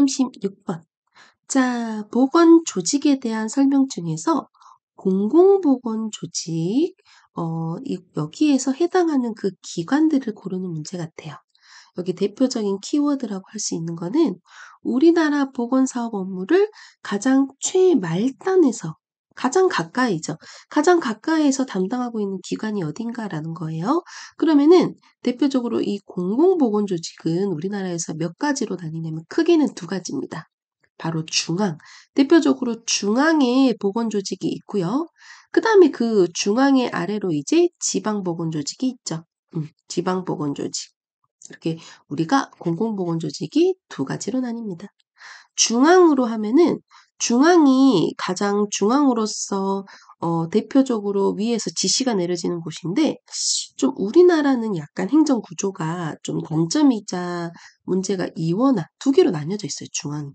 36번. 자, 보건 조직에 대한 설명 중에서 공공보건 조직, 여기에서 해당하는 그 기관들을 고르는 문제 같아요. 여기 대표적인 키워드라고 할 수 있는 거는 우리나라 보건사업 업무를 가장 최말단에서, 가장 가까이죠. 가장 가까이에서 담당하고 있는 기관이 어딘가라는 거예요. 그러면은 대표적으로 이 공공보건조직은 우리나라에서 몇 가지로 나뉘냐면 크게는 두 가지입니다. 바로 중앙, 대표적으로 중앙에 보건조직이 있고요. 그 다음에 그 중앙의 아래로 이제 지방보건조직이 있죠. 지방보건조직. 이렇게 우리가 공공보건조직이 두 가지로 나뉩니다. 중앙으로 하면은 중앙이 가장 중앙으로서 대표적으로 위에서 지시가 내려지는 곳인데 좀 우리나라는 약간 행정 구조가 좀 단점이자 문제가 이원화 두 개로 나뉘어져 있어요. 중앙이.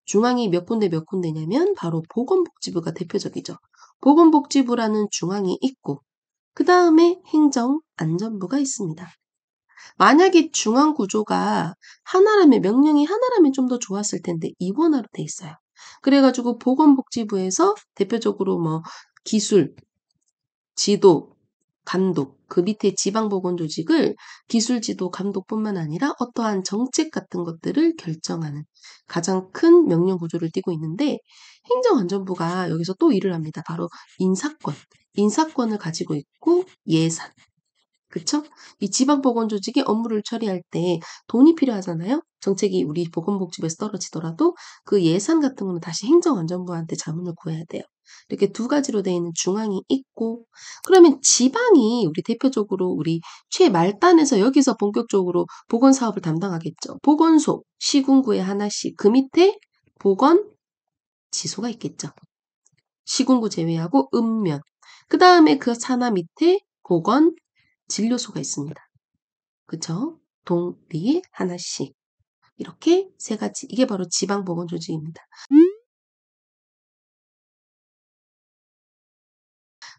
중앙이 몇 군데 몇 군데냐면 바로 보건복지부가 대표적이죠. 보건복지부라는 중앙이 있고 그 다음에 행정안전부가 있습니다. 만약에 중앙 구조가 하나라면 명령이 하나라면 좀 더 좋았을 텐데 이원화로 돼 있어요. 그래가지고 보건복지부에서 대표적으로 뭐 기술, 지도, 감독, 그 밑에 지방보건조직을 기술, 지도, 감독뿐만 아니라 어떠한 정책 같은 것들을 결정하는 가장 큰 명령 구조를 띠고 있는데 행정안전부가 여기서 또 일을 합니다. 바로 인사권을 가지고 있고 예산. 그쵸? 이 지방보건조직이 업무를 처리할 때 돈이 필요하잖아요? 정책이 우리 보건복지부에서 떨어지더라도 그 예산 같은 거는 다시 행정안전부한테 자문을 구해야 돼요. 이렇게 두 가지로 되어 있는 중앙이 있고 그러면 지방이 우리 대표적으로 우리 최말단에서 여기서 본격적으로 보건사업을 담당하겠죠. 보건소, 시군구에 하나씩 그 밑에 보건지소가 있겠죠. 시군구 제외하고 읍면 그 다음에 그 산하 밑에 보건 진료소가 있습니다. 그쵸? 동리에 하나씩. 이렇게 세 가지. 이게 바로 지방보건조직입니다.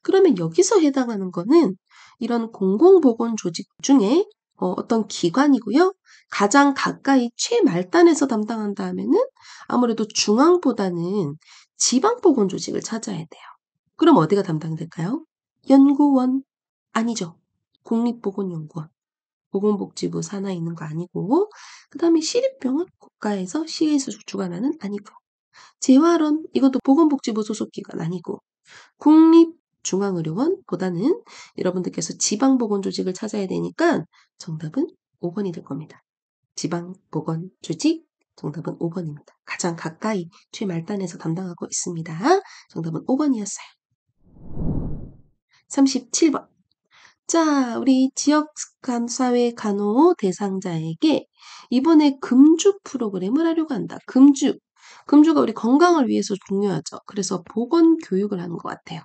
그러면 여기서 해당하는 거는 이런 공공보건조직 중에 어떤 기관이고요. 가장 가까이 최말단에서 담당한다 하면은 아무래도 중앙보다는 지방보건조직을 찾아야 돼요. 그럼 어디가 담당될까요? 연구원. 아니죠. 국립보건연구원. 보건복지부 산하에 있는 거 아니고 그 다음에 시립병원 국가에서 시에서 주관하는 아니고 재활원 이것도 보건복지부 소속기관 아니고 국립중앙의료원보다는 여러분들께서 지방보건조직을 찾아야 되니까 정답은 5번이 될 겁니다. 지방보건조직 정답은 5번입니다. 가장 가까이 최말단에서 담당하고 있습니다. 정답은 5번이었어요. 37번. 자, 우리 지역사회 간호 대상자에게 이번에 금주 프로그램을 하려고 한다. 금주가 우리 건강을 위해서 중요하죠. 그래서 보건교육을 하는 것 같아요.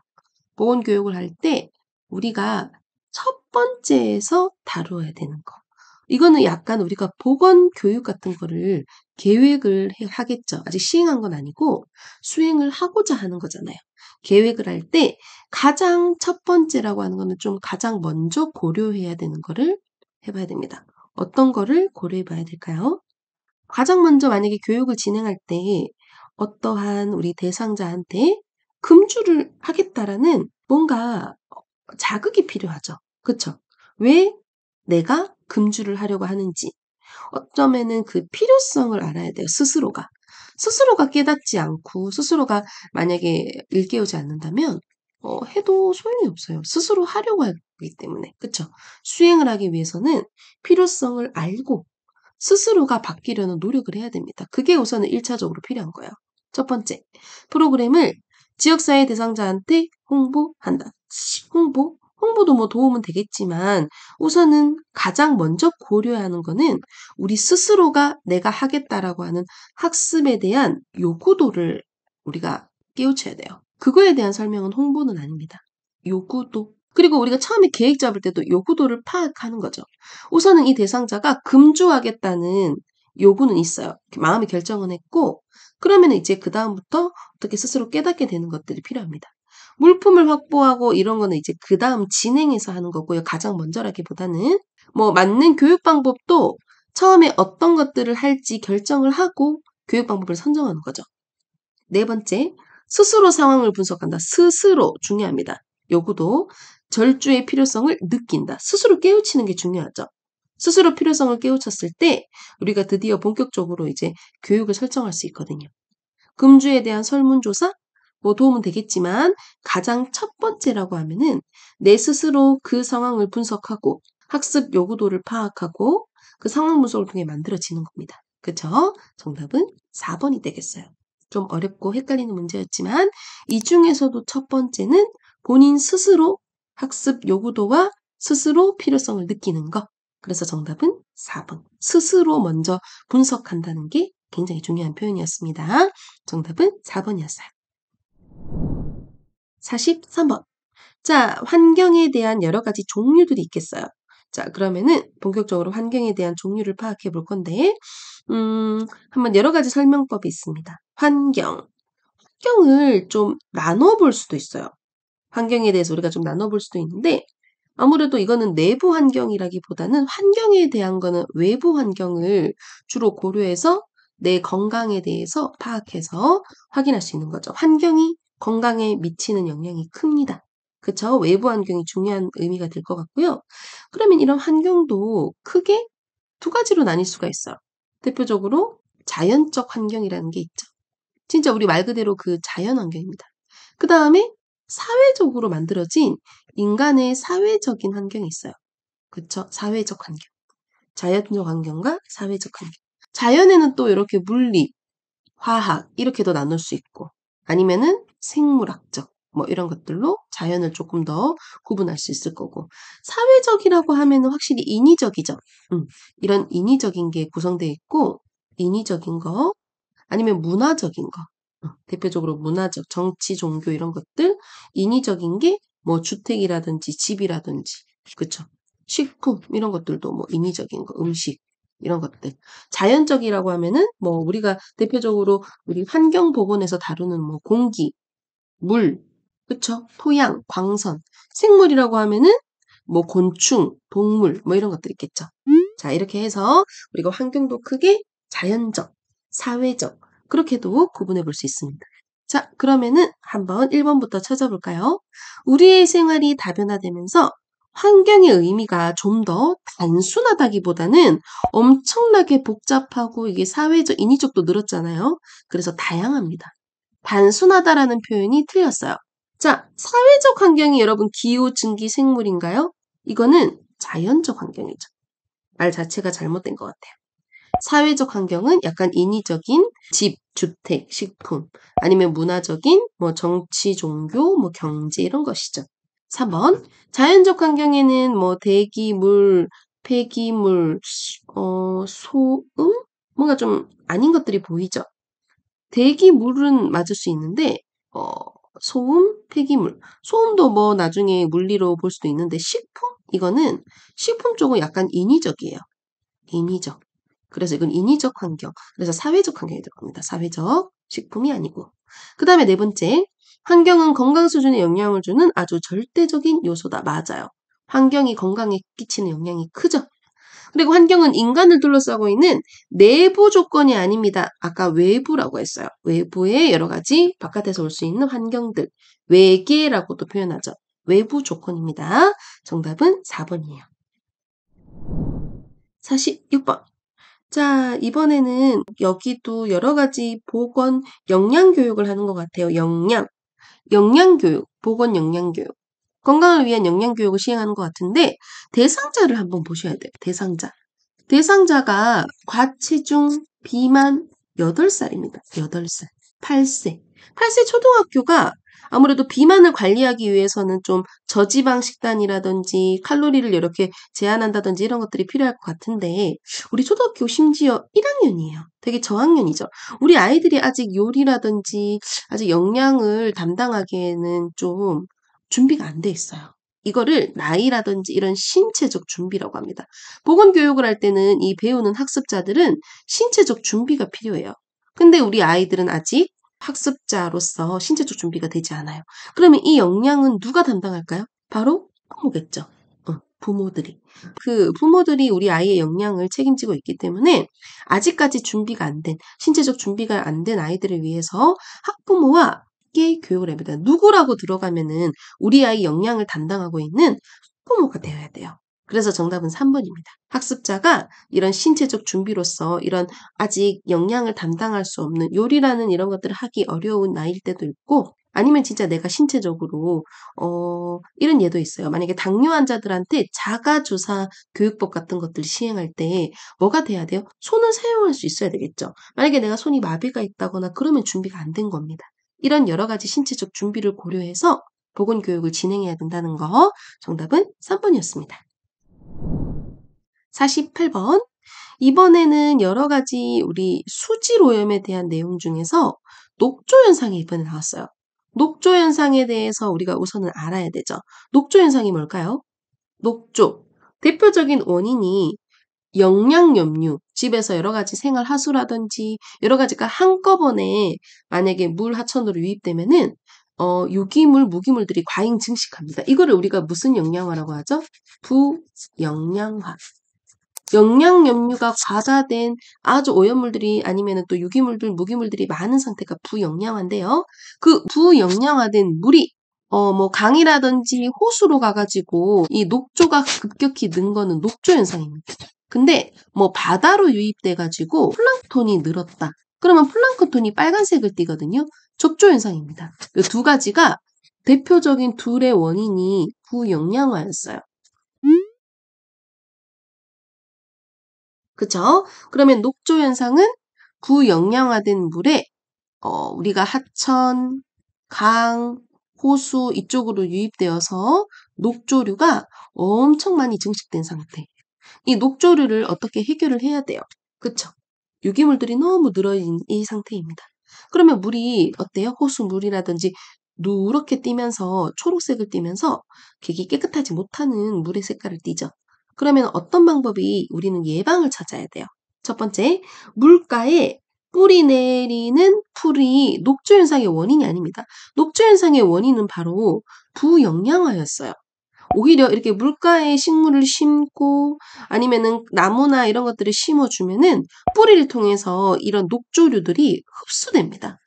보건교육을 할 때 우리가 첫 번째에서 다루어야 되는 거. 이거는 약간 우리가 보건교육 같은 거를 계획을 하겠죠. 아직 시행한 건 아니고 수행을 하고자 하는 거잖아요. 계획을 할 때 가장 첫 번째라고 하는 거는 좀 가장 먼저 고려해야 되는 거를 해봐야 됩니다. 어떤 거를 고려해 봐야 될까요? 가장 먼저 만약에 교육을 진행할 때 어떠한 우리 대상자한테 금주를 하겠다라는 뭔가 자극이 필요하죠. 그쵸? 왜 내가 금주를 하려고 하는지 어쩌면은 그 필요성을 알아야 돼요. 스스로가 깨닫지 않고 스스로가 만약에 일깨우지 않는다면 해도 소용이 없어요. 스스로 하려고 하기 때문에. 그쵸? 수행을 하기 위해서는 필요성을 알고 스스로가 바뀌려는 노력을 해야 됩니다. 그게 우선은 1차적으로 필요한 거예요. 첫 번째, 프로그램을 지역사회 대상자한테 홍보한다. 홍보도 뭐 도움은 되겠지만 우선은 가장 먼저 고려해야 하는 거는 우리 스스로가 내가 하겠다라고 하는 학습에 대한 요구도를 우리가 깨우쳐야 돼요. 그거에 대한 설명은 홍보는 아닙니다. 요구도. 그리고 우리가 처음에 계획 잡을 때도 요구도를 파악하는 거죠. 우선은 이 대상자가 금주하겠다는 요구는 있어요. 마음의 결정은 했고 그러면 이제 그 다음부터 어떻게 스스로 깨닫게 되는 것들이 필요합니다. 물품을 확보하고 이런 거는 이제 그 다음 진행해서 하는 거고요. 가장 먼저라기보다는 뭐 맞는 교육 방법도 처음에 어떤 것들을 할지 결정을 하고 교육 방법을 선정하는 거죠. 네 번째, 스스로 상황을 분석한다. 스스로 중요합니다. 요구도 절주의 필요성을 느낀다. 스스로 깨우치는 게 중요하죠. 스스로 필요성을 깨우쳤을 때 우리가 드디어 본격적으로 이제 교육을 설정할 수 있거든요. 금주에 대한 설문조사? 뭐 도움은 되겠지만 가장 첫 번째라고 하면은 내 스스로 그 상황을 분석하고 학습 요구도를 파악하고 그 상황 분석을 통해 만들어지는 겁니다. 그쵸? 정답은 4번이 되겠어요. 좀 어렵고 헷갈리는 문제였지만 이 중에서도 첫 번째는 본인 스스로 학습 요구도와 스스로 필요성을 느끼는 것. 그래서 정답은 4번. 스스로 먼저 분석한다는 게 굉장히 중요한 표현이었습니다. 정답은 4번이었어요. 43번. 자, 환경에 대한 여러 가지 종류들이 있겠어요. 자, 그러면은 본격적으로 환경에 대한 종류를 파악해 볼 건데, 한번 여러 가지 설명법이 있습니다. 환경을 좀 나눠볼 수도 있어요. 환경에 대해서 우리가 좀 나눠볼 수도 있는데, 아무래도 이거는 내부 환경이라기보다는 환경에 대한 거는 외부 환경을 주로 고려해서 내 건강에 대해서 파악해서 확인할 수 있는 거죠. 환경이 건강에 미치는 영향이 큽니다. 그쵸? 외부 환경이 중요한 의미가 될 것 같고요. 그러면 이런 환경도 크게 두 가지로 나뉠 수가 있어요. 대표적으로 자연적 환경이라는 게 있죠. 진짜 우리 말 그대로 그 자연 환경입니다. 그 다음에 사회적으로 만들어진 인간의 사회적인 환경이 있어요. 그쵸? 사회적 환경. 자연적 환경과 사회적 환경. 자연에는 또 이렇게 물리, 화학 이렇게도 나눌 수 있고 아니면은 생물학적 뭐 이런 것들로 자연을 조금 더 구분할 수 있을 거고 사회적이라고 하면은 확실히 인위적이죠. 이런 인위적인 게 구성되어 있고 인위적인 거 아니면 문화적인 거. 대표적으로 문화적, 정치, 종교 이런 것들, 인위적인 게 뭐 주택이라든지 집이라든지, 그쵸? 식품 이런 것들도 뭐 인위적인 거, 음식 이런 것들. 자연적이라고 하면은 뭐 우리가 대표적으로 우리 환경보건에서 다루는 뭐 공기, 물, 그쵸? 토양, 광선. 생물이라고 하면은 뭐 곤충, 동물 뭐 이런 것들 있겠죠. 자, 이렇게 해서 우리가 환경도 크게 자연적, 사회적 그렇게도 구분해 볼 수 있습니다. 자, 그러면은 한번 1번부터 찾아볼까요? 우리의 생활이 다변화되면서 환경의 의미가 좀 더 단순하다기보다는 엄청나게 복잡하고 이게 사회적, 인위적도 늘었잖아요. 그래서 다양합니다. 단순하다라는 표현이 틀렸어요. 자, 사회적 환경이 여러분 기후 증기 생물인가요? 이거는 자연적 환경이죠. 말 자체가 잘못된 것 같아요. 사회적 환경은 약간 인위적인 집, 주택, 식품, 아니면 문화적인 뭐 정치, 종교, 뭐 경제 이런 것이죠. 3번. 자연적 환경에는 뭐 대기, 물, 폐기물, 소음? 뭔가 좀 아닌 것들이 보이죠. 대기물은 맞을 수 있는데, 어, 소음, 폐기물. 소음도 뭐 나중에 물리로 볼 수도 있는데, 식품? 이거는 식품 쪽은 약간 인위적이에요. 인위적. 그래서 이건 인위적 환경. 그래서 사회적 환경이 들어갑니다. 사회적. 식품이 아니고. 그 다음에 네 번째. 환경은 건강 수준에 영향을 주는 아주 절대적인 요소다. 맞아요. 환경이 건강에 끼치는 영향이 크죠. 그리고 환경은 인간을 둘러싸고 있는 내부 조건이 아닙니다. 아까 외부라고 했어요. 외부의 여러 가지 바깥에서 올 수 있는 환경들. 외계라고도 표현하죠. 외부 조건입니다. 정답은 4번이에요. 46번. 자, 이번에는 여기도 여러 가지 보건 영양 교육을 하는 것 같아요. 영양 교육, 보건 영양 교육. 건강을 위한 영양 교육을 시행하는 것 같은데 대상자를 한번 보셔야 돼요. 대상자. 대상자가 과체중 비만 8살입니다. 8살. 8세. 8세 초등학교가 아무래도 비만을 관리하기 위해서는 좀 저지방 식단이라든지 칼로리를 이렇게 제한한다든지 이런 것들이 필요할 것 같은데 우리 초등학교 심지어 1학년이에요. 되게 저학년이죠. 우리 아이들이 아직 요리라든지 아직 영양을 담당하기에는 좀 준비가 안 돼 있어요. 이거를 나이라든지 이런 신체적 준비라고 합니다. 보건교육을 할 때는 이 배우는 학습자들은 신체적 준비가 필요해요. 근데 우리 아이들은 아직 학습자로서 신체적 준비가 되지 않아요. 그러면 이 역량은 누가 담당할까요? 바로 부모겠죠. 부모들이. 그 부모들이 우리 아이의 영양을 책임지고 있기 때문에 아직까지 준비가 안 된, 신체적 준비가 안 된 아이들을 위해서 학부모와 함께 교육을 합니다. 누구라고 들어가면은 우리 아이 영양을 담당하고 있는 학부모가 되어야 돼요. 그래서 정답은 3번입니다. 학습자가 이런 신체적 준비로서 이런 아직 영양을 담당할 수 없는 요리라는 이런 것들을 하기 어려운 나이일 때도 있고 아니면 진짜 내가 신체적으로 이런 예도 있어요. 만약에 당뇨 환자들한테 자가주사 교육법 같은 것들 시행할 때 뭐가 돼야 돼요? 손을 사용할 수 있어야 되겠죠. 만약에 내가 손이 마비가 있다거나 그러면 준비가 안 된 겁니다. 이런 여러 가지 신체적 준비를 고려해서 보건교육을 진행해야 된다는 거. 정답은 3번이었습니다. 48번. 이번에는 여러 가지 우리 수질오염에 대한 내용 중에서 녹조현상이 이번에 나왔어요. 녹조현상에 대해서 우리가 우선은 알아야 되죠. 녹조현상이 뭘까요? 녹조. 대표적인 원인이 영양염류, 집에서 여러 가지 생활하수라든지 여러 가지가 한꺼번에 만약에 물 하천으로 유입되면은 유기물, 무기물들이 과잉 증식합니다. 이거를 우리가 무슨 영양화라고 하죠? 부영양화. 영양염류가 과다된 아주 오염물들이 아니면 또 유기물들, 무기물들이 많은 상태가 부영양화인데요. 그 부영양화된 물이 뭐 강이라든지 호수로 가가지고 이 녹조가 급격히 는 거는 녹조 현상입니다. 근데 뭐 바다로 유입돼가지고 플랑크톤이 늘었다. 그러면 플랑크톤이 빨간색을 띠거든요. 적조 현상입니다. 이 두 가지가 대표적인 둘의 원인이 부영양화였어요. 그쵸? 그러면 녹조 현상은 부영양화된 물에 우리가 하천, 강, 호수 이쪽으로 유입되어서 녹조류가 엄청 많이 증식된 상태. 이 녹조류를 어떻게 해결을 해야 돼요? 그쵸? 유기물들이 너무 늘어진 이 상태입니다. 그러면 물이 어때요? 호수 물이라든지 누렇게 띠면서 초록색을 띠면서 되게 깨끗하지 못하는 물의 색깔을 띠죠. 그러면 어떤 방법이 우리는 예방을 찾아야 돼요? 첫 번째, 물가에 뿌리 내리는 풀이 녹조 현상의 원인이 아닙니다. 녹조 현상의 원인은 바로 부영양화였어요. 오히려 이렇게 물가에 식물을 심고 아니면은 나무나 이런 것들을 심어주면은 뿌리를 통해서 이런 녹조류들이 흡수됩니다.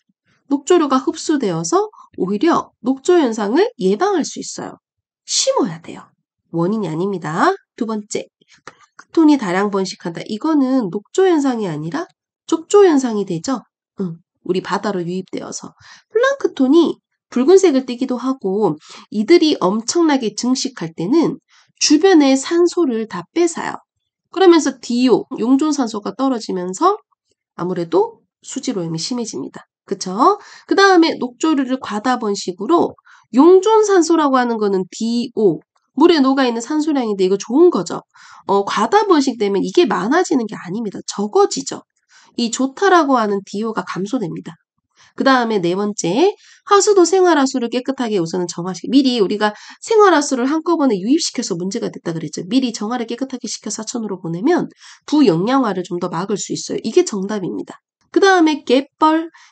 녹조류가 흡수되어서 오히려 녹조 현상을 예방할 수 있어요. 심어야 돼요. 원인이 아닙니다. 두 번째, 플랑크톤이 다량 번식한다. 이거는 녹조 현상이 아니라 적조 현상이 되죠. 우리 바다로 유입되어서 플랑크톤이 붉은색을 띠기도 하고 이들이 엄청나게 증식할 때는 주변의 산소를 다 뺏어요. 그러면서 DO, 용존산소가 떨어지면서 아무래도 수질오염이 심해집니다. 그쵸? 그 다음에 녹조류를 과다 번식으로 용존산소라고 하는 거는 DO, 물에 녹아있는 산소량인데 이거 좋은 거죠. 과다 번식되면 이게 많아지는 게 아닙니다. 적어지죠. 이 좋다라고 하는 DO가 감소됩니다. 그 다음에 네 번째, 하수도 생활하수를 깨끗하게 우선은 정화시켜. 미리 우리가 생활하수를 한꺼번에 유입시켜서 문제가 됐다 그랬죠. 미리 정화를 깨끗하게 시켜서 하천으로 보내면 부영양화를 좀 더 막을 수 있어요. 이게 정답입니다. 그 다음에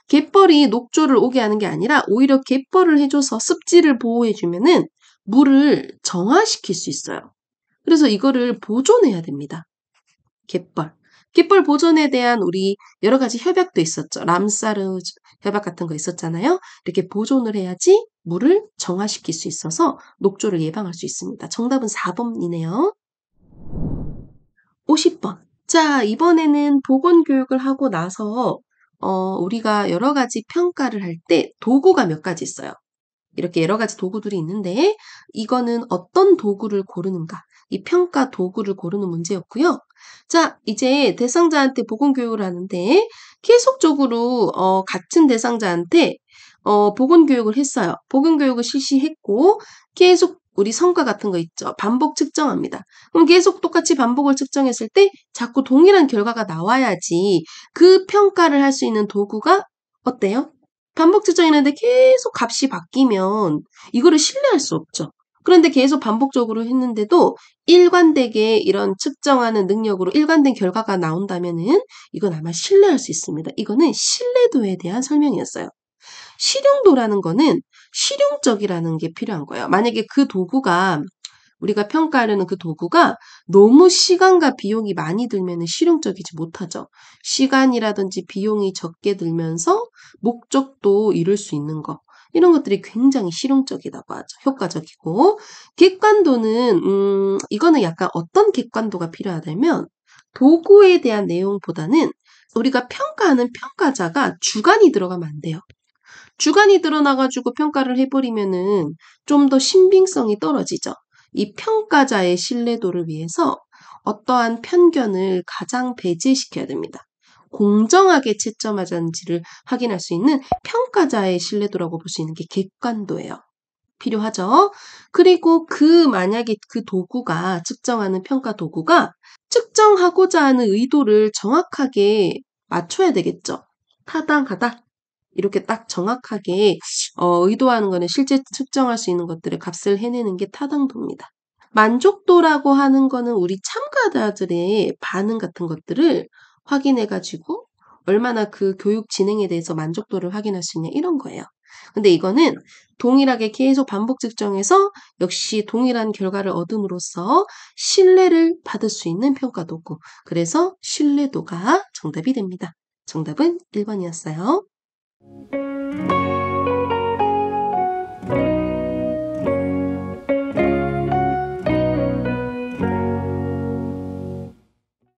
갯벌이 녹조를 오게 하는 게 아니라 오히려 갯벌을 해줘서 습지를 보호해주면은 물을 정화시킬 수 있어요. 그래서 이거를 보존해야 됩니다. 갯벌 보존에 대한 우리 여러 가지 협약도 있었죠. 람사르 협약 같은 거 있었잖아요. 이렇게 보존을 해야지 물을 정화시킬 수 있어서 녹조를 예방할 수 있습니다. 정답은 4번이네요. 50번. 자, 이번에는 보건교육을 하고 나서 우리가 여러 가지 평가를 할 때 도구가 몇 가지 있어요. 이렇게 여러 가지 도구들이 있는데 이거는 어떤 도구를 고르는가? 이 평가 도구를 고르는 문제였고요. 자, 이제 대상자한테 보건교육을 하는데 계속적으로 같은 대상자한테 보건교육을 했어요. 보건교육을 실시했고 계속 우리 성과 같은 거 있죠. 반복 측정합니다. 그럼 계속 똑같이 반복을 측정했을 때 자꾸 동일한 결과가 나와야지 그 평가를 할 수 있는 도구가 어때요? 반복 측정했는데 계속 값이 바뀌면 이거를 신뢰할 수 없죠. 그런데 계속 반복적으로 했는데도 일관되게 이런 측정하는 능력으로 일관된 결과가 나온다면은 이건 아마 신뢰할 수 있습니다. 이거는 신뢰도에 대한 설명이었어요. 실용도라는 거는 실용적이라는 게 필요한 거예요. 만약에 그 도구가 우리가 평가하려는 그 도구가 너무 시간과 비용이 많이 들면 실용적이지 못하죠. 시간이라든지 비용이 적게 들면서 목적도 이룰 수 있는 거. 이런 것들이 굉장히 실용적이라고 하죠. 효과적이고. 객관도는 이거는 약간 어떤 객관도가 필요하다면 도구에 대한 내용보다는 우리가 평가하는 평가자가 주관이 들어가면 안 돼요. 주관이 드러나가지고 평가를 해버리면은 좀 더 신빙성이 떨어지죠. 이 평가자의 신뢰도를 위해서 어떠한 편견을 가장 배제시켜야 됩니다. 공정하게 채점하는지를 확인할 수 있는 평가자의 신뢰도라고 볼 수 있는 게 객관도예요. 필요하죠. 그리고 만약에 그 도구가 측정하는 평가 도구가 측정하고자 하는 의도를 정확하게 맞춰야 되겠죠. 타당하다. 이렇게 딱 정확하게 의도하는 거는 실제 측정할 수 있는 것들의 값을 해내는 게 타당도입니다. 만족도라고 하는 거는 우리 참가자들의 반응 같은 것들을 확인해가지고 얼마나 그 교육 진행에 대해서 만족도를 확인할 수 있냐 이런 거예요. 근데 이거는 동일하게 계속 반복 측정해서 역시 동일한 결과를 얻음으로써 신뢰를 받을 수 있는 평가 도구. 그래서 신뢰도가 정답이 됩니다. 정답은 1번이었어요.